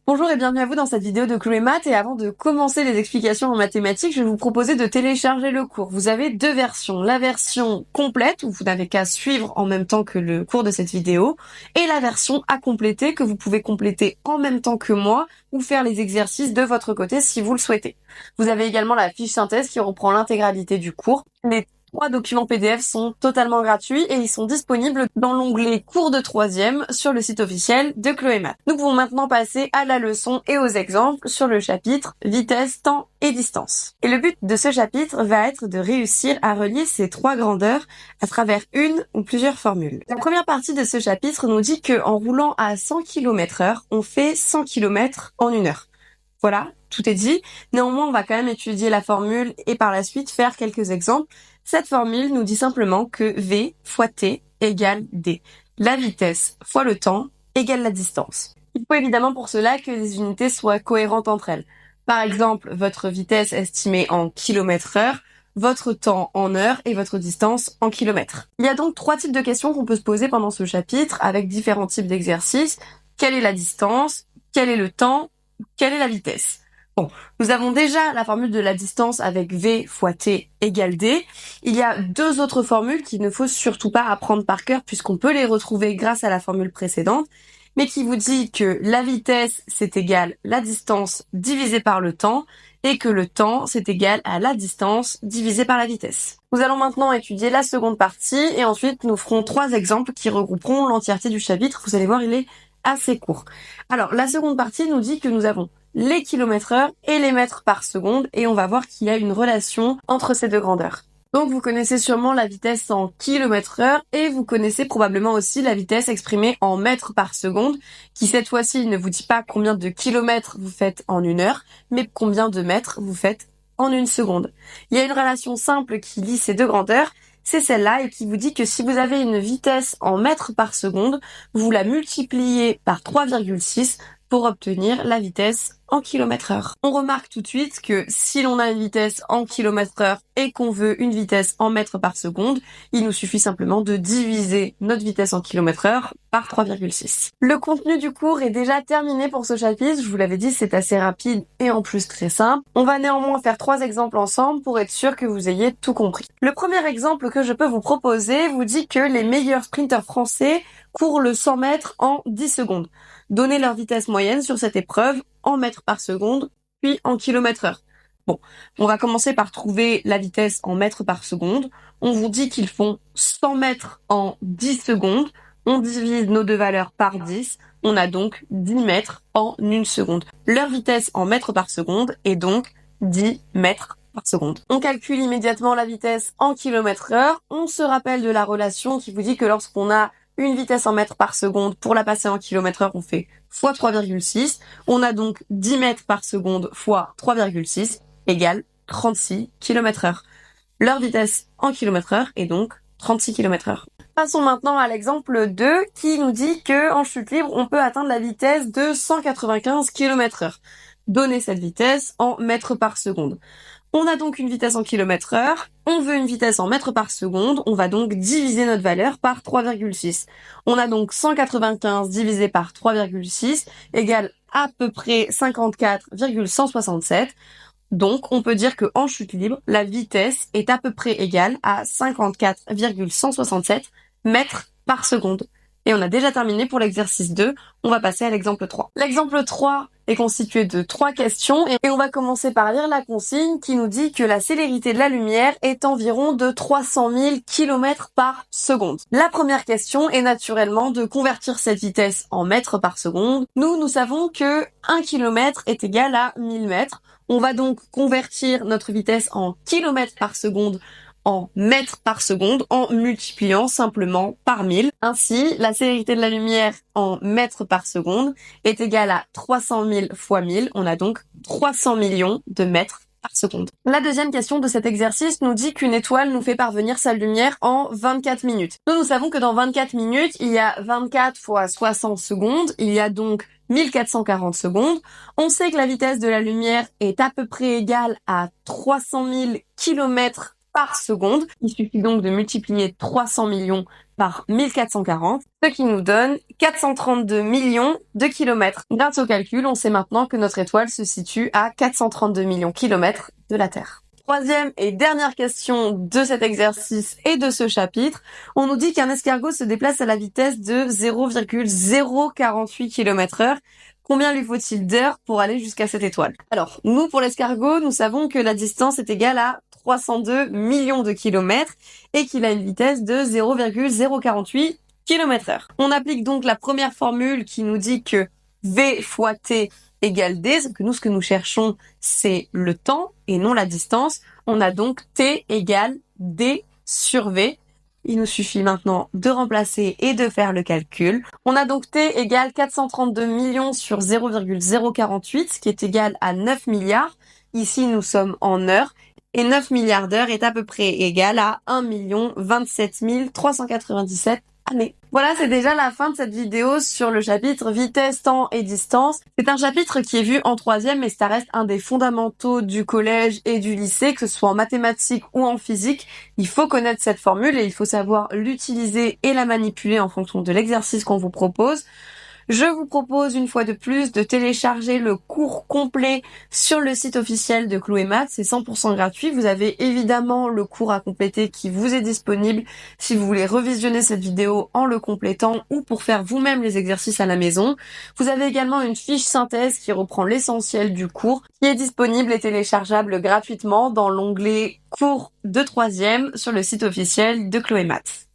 Bonjour et bienvenue à vous dans cette vidéo de Chloé Math. Et avant de commencer les explications en mathématiques, je vais vous proposer de télécharger le cours. Vous avez deux versions. La version complète, où vous n'avez qu'à suivre en même temps que le cours de cette vidéo, et la version à compléter, que vous pouvez compléter en même temps que moi, ou faire les exercices de votre côté si vous le souhaitez. Vous avez également la fiche synthèse qui reprend l'intégralité du cours. Les trois documents PDF sont totalement gratuits et ils sont disponibles dans l'onglet cours de troisième sur le site officiel de Chloé Math. Nous pouvons maintenant passer à la leçon et aux exemples sur le chapitre vitesse, temps et distance. Et le but de ce chapitre va être de réussir à relier ces trois grandeurs à travers une ou plusieurs formules. La première partie de ce chapitre nous dit que en roulant à 100 km/h, on fait 100 km en une heure. Voilà, tout est dit. Néanmoins, on va quand même étudier la formule et par la suite faire quelques exemples. Cette formule nous dit simplement que V fois T égale D. La vitesse fois le temps égale la distance. Il faut évidemment pour cela que les unités soient cohérentes entre elles. Par exemple, votre vitesse estimée en km/h, votre temps en heures et votre distance en kilomètres. Il y a donc trois types de questions qu'on peut se poser pendant ce chapitre avec différents types d'exercices. Quelle est la distance? Quel est le temps? Quelle est la vitesse? Bon, nous avons déjà la formule de la distance avec V fois T égale D. Il y a deux autres formules qu'il ne faut surtout pas apprendre par cœur puisqu'on peut les retrouver grâce à la formule précédente, mais qui vous dit que la vitesse c'est égal la distance divisée par le temps et que le temps c'est égal à la distance divisée par la vitesse. Nous allons maintenant étudier la seconde partie et ensuite nous ferons trois exemples qui regrouperont l'entièreté du chapitre. Vous allez voir, il est assez court. Alors, la seconde partie nous dit que nous avons les kilomètres-heure et les mètres par seconde et on va voir qu'il y a une relation entre ces deux grandeurs. Donc, vous connaissez sûrement la vitesse en kilomètres-heure et vous connaissez probablement aussi la vitesse exprimée en mètres par seconde qui cette fois-ci ne vous dit pas combien de kilomètres vous faites en une heure, mais combien de mètres vous faites en une seconde. Il y a une relation simple qui lie ces deux grandeurs, c'est celle-là et qui vous dit que si vous avez une vitesse en mètres par seconde, vous la multipliez par 3,6 pour obtenir la vitesse en km/h. On remarque tout de suite que si l'on a une vitesse en km/h et qu'on veut une vitesse en mètres par seconde, il nous suffit simplement de diviser notre vitesse en km/h par 3,6. Le contenu du cours est déjà terminé pour ce chapitre. Je vous l'avais dit, c'est assez rapide et en plus très simple. On va néanmoins faire trois exemples ensemble pour être sûr que vous ayez tout compris. Le premier exemple que je peux vous proposer vous dit que les meilleurs sprinteurs français courent le 100 mètres en 10 secondes. Donnez leur vitesse moyenne sur cette épreuve en mètres par seconde, puis en kilomètres/heure. Bon, on va commencer par trouver la vitesse en mètres par seconde. On vous dit qu'ils font 100 mètres en 10 secondes. On divise nos deux valeurs par 10. On a donc 10 mètres en une seconde. Leur vitesse en mètres par seconde est donc 10 mètres par seconde. On calcule immédiatement la vitesse en kilomètres/heure. On se rappelle de la relation qui vous dit que lorsqu'on a une vitesse en mètres par seconde, pour la passer en km/h, on fait fois 3,6. On a donc 10 mètres par seconde fois 3,6 égale 36 km/h. Leur vitesse en km/h est donc 36 km/h. Passons maintenant à l'exemple 2 qui nous dit que en chute libre, on peut atteindre la vitesse de 195 km/h. Donnez cette vitesse en mètres par seconde. On a donc une vitesse en km/h, on veut une vitesse en mètres par seconde, on va donc diviser notre valeur par 3,6. On a donc 195 divisé par 3,6 égale à peu près 54,167. Donc on peut dire que en chute libre, la vitesse est à peu près égale à 54,167 mètres par seconde. Et on a déjà terminé pour l'exercice 2, on va passer à l'exemple 3. L'exemple 3 est constitué de 3 questions et on va commencer par lire la consigne qui nous dit que la célérité de la lumière est environ de 300 000 km par seconde. La première question est naturellement de convertir cette vitesse en mètres par seconde. Nous savons que 1 km est égal à 1000 mètres. On va donc convertir notre vitesse en kilomètres par seconde en mètres par seconde en multipliant simplement par 1000. Ainsi, la célérité de la lumière en mètres par seconde est égale à 300 000 fois 1000. On a donc 300 millions de mètres par seconde. La deuxième question de cet exercice nous dit qu'une étoile nous fait parvenir sa lumière en 24 minutes. Nous savons que dans 24 minutes, il y a 24 fois 60 secondes, il y a donc 1440 secondes. On sait que la vitesse de la lumière est à peu près égale à 300 000 km par seconde. Il suffit donc de multiplier 300 millions par 1440, ce qui nous donne 432 millions de kilomètres. Grâce au calcul, on sait maintenant que notre étoile se situe à 432 millions de kilomètres de la Terre. Troisième et dernière question de cet exercice et de ce chapitre, on nous dit qu'un escargot se déplace à la vitesse de 0,048 km/h. Combien lui faut-il d'heures pour aller jusqu'à cette étoile? Alors, nous, pour l'escargot, nous savons que la distance est égale à 302 millions de kilomètres et qu'il a une vitesse de 0,048 km/h. On applique donc la première formule qui nous dit que V fois T égale D, que nous, ce que nous cherchons, c'est le temps et non la distance. On a donc T égale D sur V. Il nous suffit maintenant de remplacer et de faire le calcul. On a donc T égale 432 millions sur 0,048, ce qui est égal à 9 milliards. Ici, nous sommes en heures. Et 9 milliards d'heures est à peu près égal à 1 027 397 années. Voilà, c'est déjà la fin de cette vidéo sur le chapitre vitesse, temps et distance. C'est un chapitre qui est vu en troisième, mais ça reste un des fondamentaux du collège et du lycée, que ce soit en mathématiques ou en physique. Il faut connaître cette formule et il faut savoir l'utiliser et la manipuler en fonction de l'exercice qu'on vous propose. Je vous propose une fois de plus de télécharger le cours complet sur le site officiel de Chloé Math. C'est 100% gratuit. Vous avez évidemment le cours à compléter qui vous est disponible si vous voulez revisionner cette vidéo en le complétant ou pour faire vous-même les exercices à la maison. Vous avez également une fiche synthèse qui reprend l'essentiel du cours qui est disponible et téléchargeable gratuitement dans l'onglet cours de troisième sur le site officiel de Chloé Math.